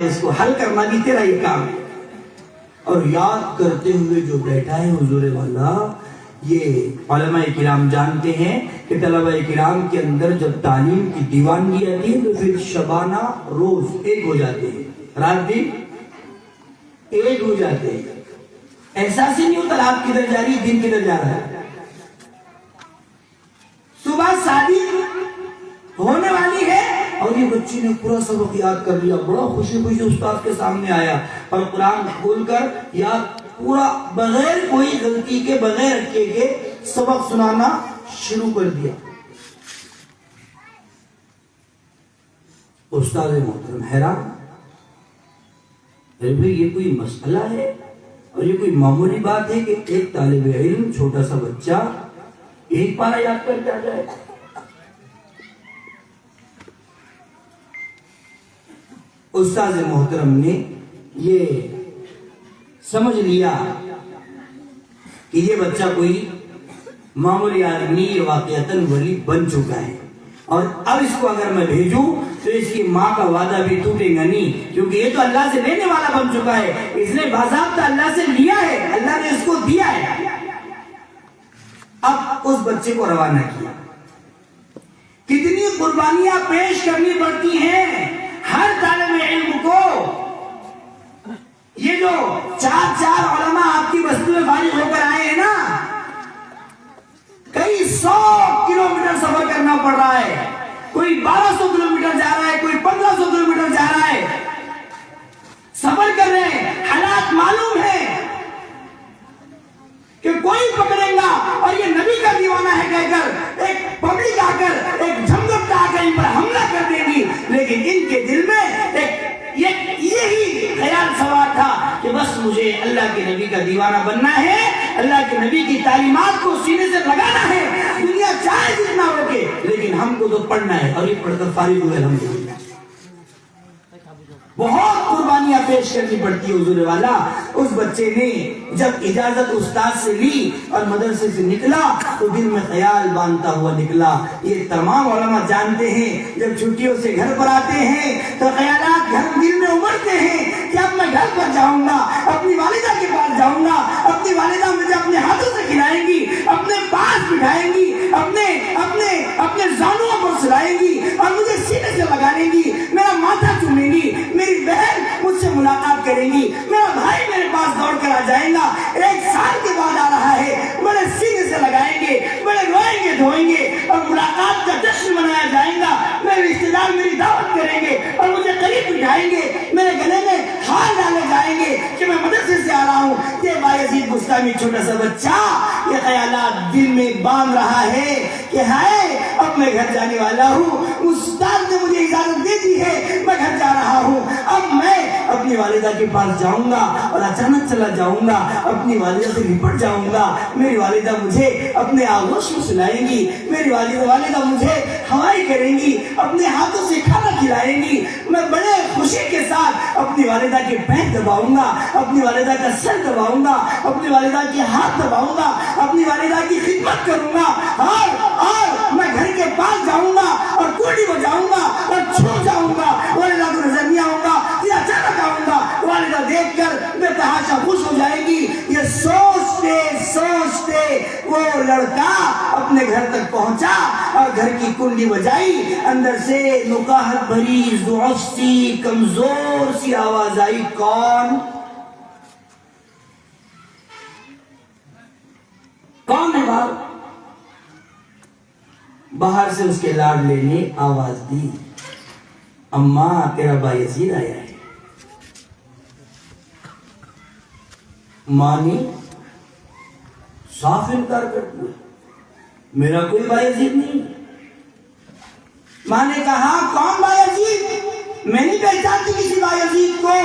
اس کو حل کرنا بھی تیرا یہ کام ہے. اور یاد کرتے ہوئے جو بیٹھا ہے حضور والا، یہ علماء کرام جانتے ہیں کہ طلبہ کرام کے اندر جب تعلیم کی دیوانگی آتی ہے تو پھر شبانہ روز ایک ہو جاتے ہیں، رات دن ایک ہو جاتے ہیں. احساس ہی نہیں ہوتا رات کدھر جا رہی دن کدھر جا رہا ہے. صبح شادی ہونے والی ہے اور یہ بچی نے پورا سبق یاد کر لیا، بڑا خوشی خوشی استاد کے سامنے آیا اور قرآن کھول کر یاد پورا بغیر کوئی غلطی کے، بغیر اٹکے کے سبق سنانا شروع کر دیا. استاد محترم حیران، ارے بھئی یہ کوئی مسئلہ ہے اور یہ کوئی معمولی بات ہے کہ ایک طالب علم، چھوٹا سا بچہ ایک پارہ یاد کر کے آ جائے؟ استاد محترم نے یہ سمجھ لیا کہ یہ بچہ کوئی معمولی آدمی، یہ واقعتاً ولی بن چکا ہے، اور اب اس کو اگر میں بھیجوں تو اس کی ماں کا وعدہ بھی ٹوٹے گا نہیں، کیونکہ یہ تو اللہ سے لینے والا بن چکا ہے. اس نے باضابطہ اللہ سے لیا ہے، اللہ نے اس کو دیا ہے. اب اس بچے کو روانہ کیا. کتنی قربانیاں پیش کرنی پڑتی ہیں ہر طالب علم کو. یہ جو چار علماء آپ کی بستی میں فارغ ہو کر آئے ہیں نا، کئی 100 کلومیٹر سفر کرنا پڑ رہا ہے. کوئی 1200 کلومیٹر جا رہا ہے، کوئی 1500 کلومیٹر جا رہا ہے، سفر کر رہے ہیں. حالات معلوم ہے کہ کوئی پکڑے گا اور یہ نبی کا دیوانہ ہے کہہ کر ایک پبلک آ کر، ایک جھمگٹا آ کر ان پر حملہ کر دے گی. لیکن ان کے دل میں یہی خیال سوار تھا کہ بس مجھے اللہ کے نبی کا دیوانہ بننا ہے، اللہ کے نبی کی تعلیمات کو سینے سے لگانا ہے، دنیا چاہے جتنا روکے لیکن ہم کو تو پڑھنا ہے. اور یہ پڑھ کر فارغ ہوئے الحمدللہ. بہت قربانیاں پیش کرنی پڑتی ہے حضور والا. اس بچے نے جب اجازت استاد سے لی اور مدرسے سے نکلا تو دل میں خیال باندھتا ہوا نکلا. یہ تمام علماء جانتے ہیں جب چھٹیوں سے گھر پر آتے ہیں تو خیالات دل میں ابھرتے ہیں کہ اب میں گھر پر جاؤں گا، اپنی والدہ کے پاس جاؤں گا، اپنی والدہ مجھے اپنے ہاتھوں سے کھلائیں گی، اپنے پاس بٹھائیں گی، اپنے زانوں پر سلائیں گی اور مجھے سینے سے لگائیں گی، میرا ماتھا چومیں گی، میری بہن مجھ سے ملاقات کریں گی، میرا بھائی میرے پاس دوڑ کر آ جائے گا، 1 سال کے بعد آ رہا ہے، بڑے سینے سے لگائیں گے، بڑے روئیں گے دھوئیں گے اور ملاقات کا جشن منایا جائے گا. میرے رشتے دار میری دعوت کریں گے اور مجھے قریب بٹھائیں گے، میرے گلے میں ہار ڈالے جائیں گے کہ میں مدرسے سے آ رہا ہوں. یہ بایزید بستامی چھوٹا سا بچہ یہ خیالات دل میں باندھ رہا ہے کہ ہائے اب میں گھر جانے والا ہوں، استاد نے مجھے اجازت دے دی ہے، میں گھر جا رہا ہوں. اب میں اپنی والدہ کے پاس جاؤں گا اور اچانک چلا جاؤں گا، اپنی والدہ سے لپٹ جاؤں گا. میری والدہ مجھے اپنے آغوش میں سلائیں گی، میری والدہ مجھے ہوائی کریں گی، اپنے ہاتھوں سے کھانا کھلائیں گی. میں بڑے خوشی کے ساتھ اپنی والدہ کے پیر دباؤں گا، اپنی والدہ کا سر دباؤں گا، اپنی والدہ کے ہاتھ دباؤں گا، اپنی والدہ کی خدمت کروں گا اور میں گھر کے پاس جاؤں گا اور کوڑی بجاؤں گا اور چھو جاؤں گا. والدہ کو نظر نہیں آؤں گا، پھر اچانک آؤں گا، والدہ دیکھ کر بے تحاشا خوش ہو جائے گی. یہ سوچتے وہ لڑکا اپنے گھر تک پہنچا اور گھر کی کنڈی بجائی. اندر سے نکاہت بھری ضعف سی کمزور سی آواز آئی، کون ہے باہر؟ باہر سے اس کے لاڈلے نے آواز دی، اماں تیرا بایزید آیا ہے. ماں نے صاف انکار کر دیا، میرا کوئی بایزید نہیں. ماں نے کہا کون بایزید؟ میں نہیں پہچانتی کسی بایزید کو،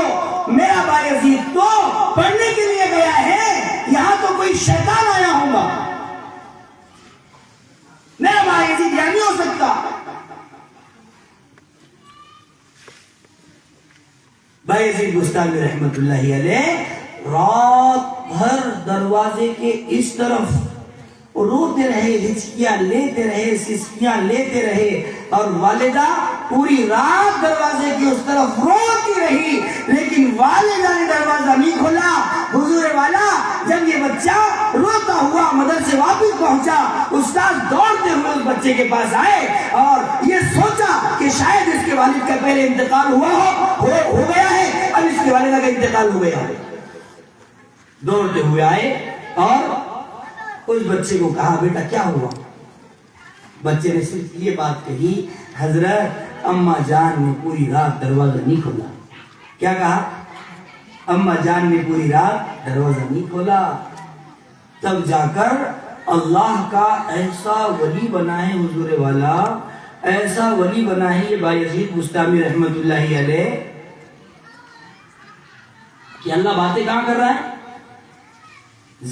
میرا بایزید تو پڑھنے کے لیے گیا ہے، یہاں تو کوئی شیطان آیا ہوگا، میرا بایزید یہاں نہیں ہو سکتا. بایزید بستامی رحمت اللہ علیہ رات بھر دروازے کے اس طرف روتے رہے، ہچکیاں لیتے رہے، سسکیاں لیتے رہے، اور والدہ پوری رات دروازے کی اس طرف روتی رہی بچے کے پاس آئے اور یہ سوچا کہ شاید اس کے والد کا پہلے انتقال ہو گیا ہے، اب اس کے والدہ کا انتقال ہو گیا ہے۔ دوڑتے ہوئے آئے اور اس بچے کو کہا بیٹا کیا ہوا؟ بچے نے صرف یہ بات کہی حضرت اماں جان نے پوری رات دروازہ نہیں کھولا۔ کیا کہا؟ اماں جان نے پوری رات دروازہ نہیں کھولا۔ تب جا کر اللہ کا ایسا ولی بنا ہے حضور والا، ایسا ولی بنا ہے یہ بایزید بستامی رحمت اللہ علیہ کہ اللہ باتیں کہاں کر رہا ہے؟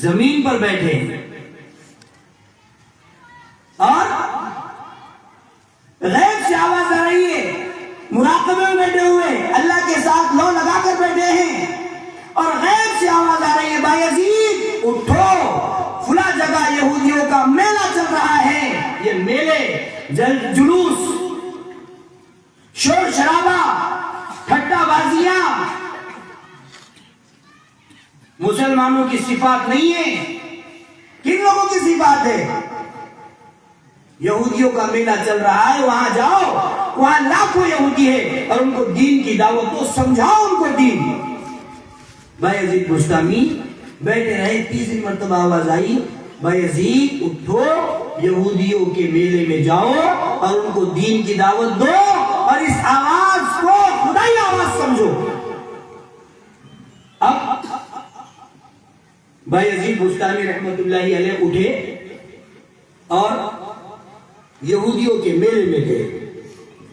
زمین پر بیٹھے ہیں اور غیب سے آواز آ رہی ہے، مراقبے میں بیٹھے ہوئے اللہ کے ساتھ لو لگا کر بیٹھے ہیں اور غیب سے آواز آ رہی ہے بایزید اٹھو، فلاں جگہ یہودیوں کا میلہ چل رہا ہے۔ یہ میلے جلوس، شور شرابہ، ٹھٹا بازیاں مسلمانوں کی صفات نہیں ہے۔ کن لوگوں کی صفات ہے؟ یہودیوں کا میلہ چل رہا ہے، وہاں جاؤ، وہاں لاکھوں یہودی ہے اور ان کو دین کی دعوت دو، سمجھاؤ ان کو دین۔ بایزید بستامی بیٹھے رہے، تیسری مرتبہ آواز آئی بایزید اٹھو، یہودیوں کے میلے میں جاؤ اور ان کو دین کی دعوت دو اور اس آواز کو خدائی آواز سمجھو۔ اب بایزید بستامی رحمت اللہ علیہ اٹھے اور یہودیوں کے میلے میں گئے۔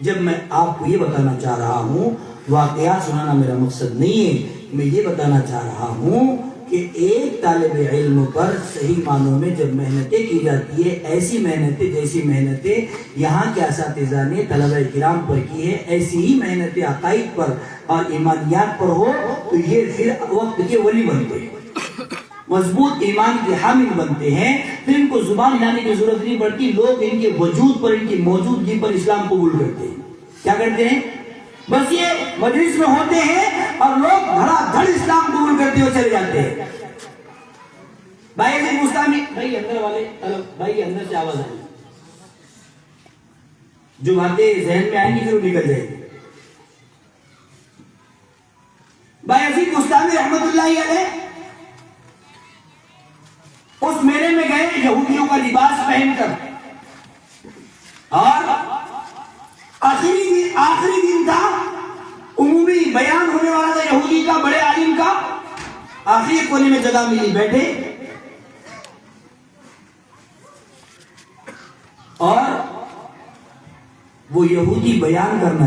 جب میں آپ کو یہ بتانا چاہ رہا ہوں، واقعات سنانا میرا مقصد نہیں ہے، میں یہ بتانا چاہ رہا ہوں کہ ایک طالب علم پر صحیح معنوں میں جب محنتیں کی جاتی ہے، ایسی محنتیں جیسی محنتیں یہاں کے اساتذہ نے طلبہ کرام پر کی ہے، ایسی ہی محنتیں عقائد پر اور ایمانیات پر ہو تو یہ پھر وقت کے ولی بنتے ہیں، مضبوط ایمان کے حامل بنتے ہیں، پھر ان کو زبان لانے کی ضرورت نہیں پڑتی، لوگ ان کے وجود پر، ان کی موجودگی پر اسلام قبول کرتے ہیں۔ کیا کرتے ہیں؟ بس یہ مجلس میں ہوتے ہیں اور لوگ دھڑا دھڑ اسلام قبول کرتے ہوئے چلے جاتے ہیں۔ بایزید بستامی، بھائی اندر والے بھائی اندر سے آواز آئی، جو باتیں ذہن میں آئیں گی پھر وہ نکل جائے گی۔ بایزید بستامی رحمت اللہ علیہ اس میلے میں گئے یہودیوں کا لباس پہن کر، اور آخری دن تھا، عمومی بیان ہونے والا تھا یہودی کا، بڑے عالم کا۔ آخری کونے میں جگہ ملی، بیٹھے اور وہ یہودی بیان کرنا